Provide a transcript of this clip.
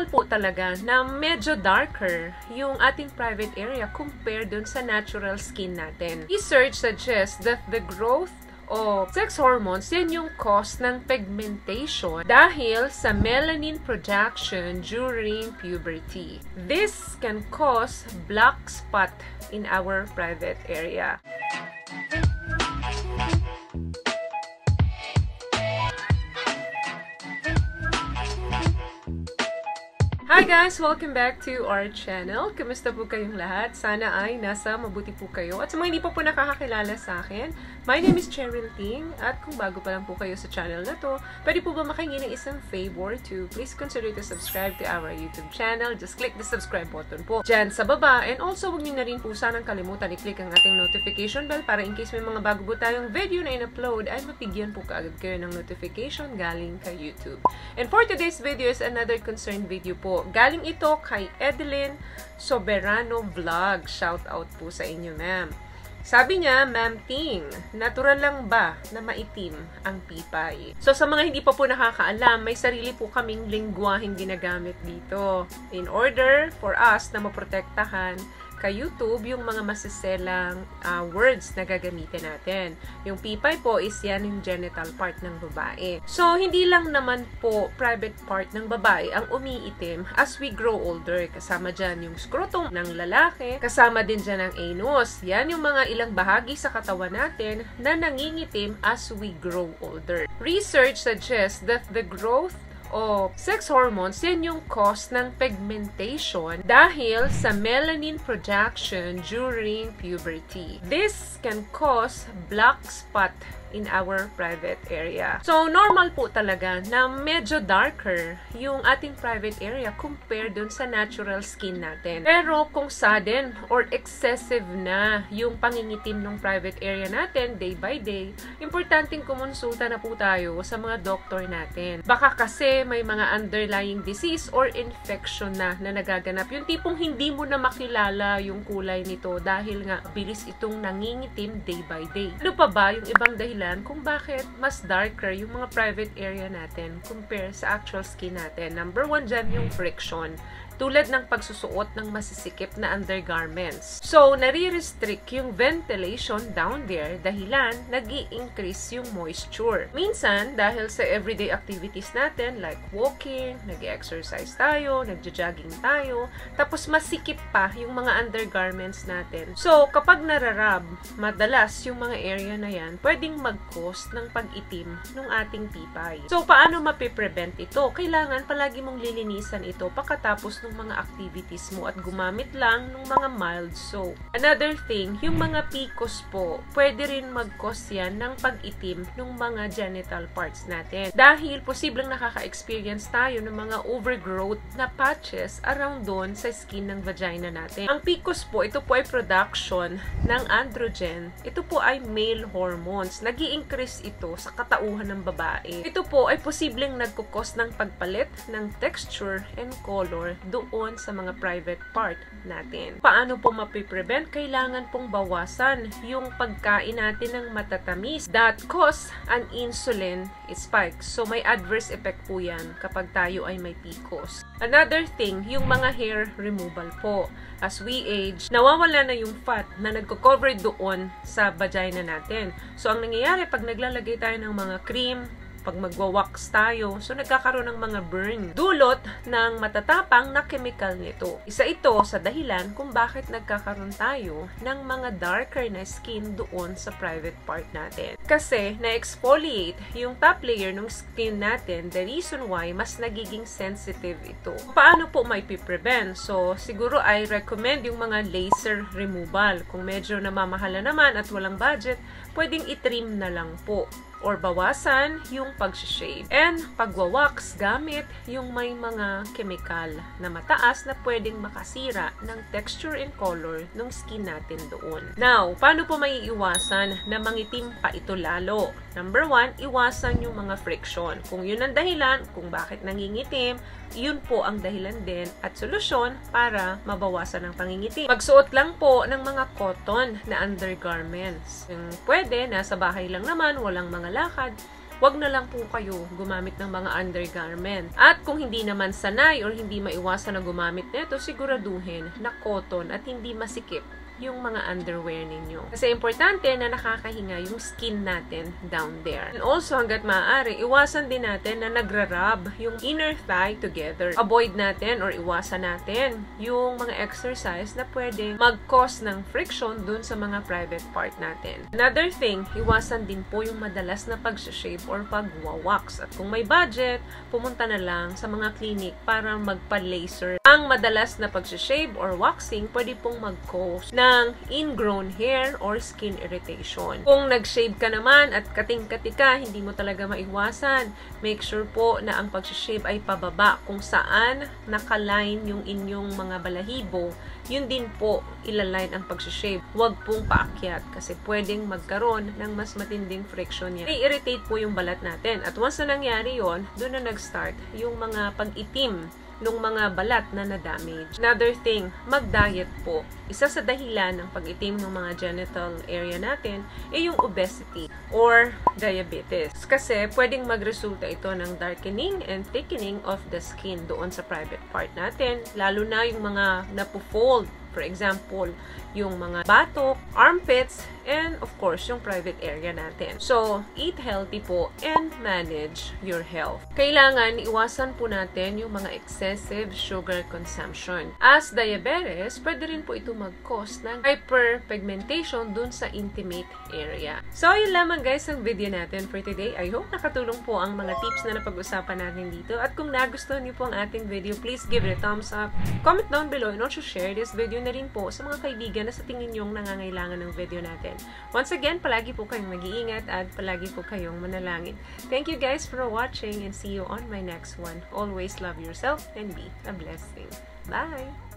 normal po talaga na medyo darker yung ating private area compared dun sa natural skin natin. Research suggests that the growth of sex hormones, yan yung cause ng pigmentation dahil sa melanin production during puberty. This can cause black spot in our private area. Hi guys! Welcome back to our channel. Kamusta po kayong lahat? Sana ay nasa mabuti po kayo. At sa mga hindi pa po nakakakilala sa akin, my name is Cheryl Ting. At kung bago pa lang po kayo sa channel na to, pwede po ba makahingi ng isang favor to please consider to subscribe to our YouTube channel. Just click the subscribe button po dyan sa baba. And also, huwag niyo na rin po sanang kalimutan i-click ang ating notification bell para in case may mga bago po tayong video na in-upload ay mapigyan po kaagad kayo ng notification galing kay YouTube. And for today's video is another concerned video po. Galing ito kay Edeline Soberano Vlog. Shout out po sa inyo, ma'am. Sabi niya, Ma'am Ting, natural lang ba na maitim ang pipay? So, sa mga hindi pa po nakakaalam, may sarili po kaming lingwaheng ginagamit dito in order for us na maprotektahan kay YouTube yung mga masiselang words na gagamitin natin. Yung pipay po is yan yung genital part ng babae. So, hindi lang naman po private part ng babae ang umiitim as we grow older. Kasama dyan yung scrotum ng lalaki, kasama din dyan ang anus. Yan yung mga ilang bahagi sa katawan natin na nangingitim as we grow older. Research suggests that the growth of sex hormones, yan yung cause ng pigmentation dahil sa melanin production during puberty. This can cause black spot in our private area. So, normal po talaga na medyo darker yung ating private area compared dun sa natural skin natin. Pero kung sudden or excessive na yung pangingitim ng private area natin day by day, importanteng kumonsulta na po tayo sa mga doktor natin. Baka kasi may mga underlying disease or infection na nagaganap. Yung tipong hindi mo na makilala yung kulay nito dahil nga bilis itong nangingitim day by day. Ano pa ba yung ibang dahilan kung bakit mas darker yung mga private area natin compare sa actual skin natin? Number one dyan yung friction. Tulad ng pagsusuot ng masisikip na undergarments. So, nare-restrict yung ventilation down there dahilan nag-i-increase yung moisture. Minsan, dahil sa everyday activities natin like walking, nag-exercise tayo, nagja-jogging tayo, tapos masikip pa yung mga undergarments natin. So, kapag nararab, madalas yung mga area na yan, pwedeng mag-cause ng pag-itim ng ating pipay. So, paano mapiprevent ito? Kailangan palagi mong lilinisan ito pagkatapos ng mga activities mo at gumamit lang ng mga mild soap. Another thing, yung mga PCOS po, pwede rin mag-cause yan ng pag-itim ng mga genital parts natin. Dahil posibleng nakaka-experience tayo ng mga overgrowth na patches around doon sa skin ng vagina natin. Ang PCOS po, ito po ay production ng androgen. Ito po ay male hormones. Nag-i-increase ito sa katauhan ng babae. Ito po ay posibleng nagkukos ng pagpalit ng texture and color doon sa mga private part natin. Paano po mapiprevent? Kailangan pong bawasan yung pagkain natin ng matatamis that cause an insulin spike. So, may adverse effect po yan kapag tayo ay may PCOS. Another thing, yung mga hair removal po. As we age, nawawala na yung fat na nagko-cover doon sa vagina natin. So, ang nangyayari pag naglalagay tayo ng mga cream, pag magwa-wax tayo, so nagkakaroon ng mga burn. Dulot ng matatapang na chemical nito. Isa ito sa dahilan kung bakit nagkakaroon tayo ng mga darker na skin doon sa private part natin. Kasi na-exfoliate yung top layer ng skin natin, the reason why mas nagiging sensitive ito. Paano po may prevent? So, siguro I recommend yung mga laser removal. Kung medyo namamahala naman at walang budget, pwedeng i-trim na lang po or bawasan yung pag-shave. And pagwawax gamit yung may mga chemical na mataas na pwedeng makasira ng texture and color ng skin natin doon. Now, paano po maiiwasan na mangitim pa ito lalo? Number one, iwasan yung mga friction. Kung yun ang dahilan kung bakit nangingitim, yun po ang dahilan din at solusyon para mabawasan ang pangingitim. Magsuot lang po ng mga cotton na undergarments. Yung pwede, nasa bahay lang naman, walang mga lakad, wag na lang po kayo gumamit ng mga undergarment. At kung hindi naman sanay or hindi maiwasan na gumamit nito, siguraduhin na cotton at hindi masikip yung mga underwear ninyo. Kasi importante na nakakahinga yung skin natin down there. And also, hanggat maaari, iwasan din natin na nagra-rub yung inner thigh together. Avoid natin or iwasan natin yung mga exercise na pwedeng mag-cause ng friction dun sa mga private part natin. Another thing, iwasan din po yung madalas na pag-shave or pag-wax. At kung may budget, pumunta na lang sa mga clinic para magpa-laser. Ang madalas na pag-shave or waxing, pwede pong mag-cause ng ingrown hair or skin irritation. Kung nag-shave ka naman at kating-kati ka, hindi mo talaga maiwasan, make sure po na ang pag-shave ay pababa. Kung saan nakaline yung inyong mga balahibo, yun din po ilaline ang pag-shave. Huwag pong paakyat kasi pwedeng magkaroon ng mas matinding friction yan. I-irritate po yung balat natin. At once na nangyari yon, doon na nag-start yung mga pag-itim nung mga balat na na-damage. Another thing, mag-diet po. Isa sa dahilan ng pag-itim ng mga genital area natin ay yung obesity or diabetes. Kasi pwedeng magresulta ito ng darkening and thickening of the skin doon sa private part natin, lalo na yung mga napo-fold. For example, yung mga batok, armpits, and of course, yung private area natin. So, eat healthy po and manage your health. Kailangan iwasan po natin yung mga excessive sugar consumption. As diabetes, pwede rin po ito mag-cause ng hyperpigmentation dun sa intimate area. So, yun lamang guys ang video natin for today. I hope nakatulong po ang mga tips na napag-usapan natin dito. At kung nagustuhan niyo po ang ating video, please give it a thumbs up. Comment down below and also share this video na rin po sa mga kaibigan na sa tingin nyong nangangailangan ng video natin. Once again, palagi po kayong mag-iingat at palagi po kayong manalangin. Thank you guys for watching and see you on my next one. Always love yourself and be a blessing. Bye!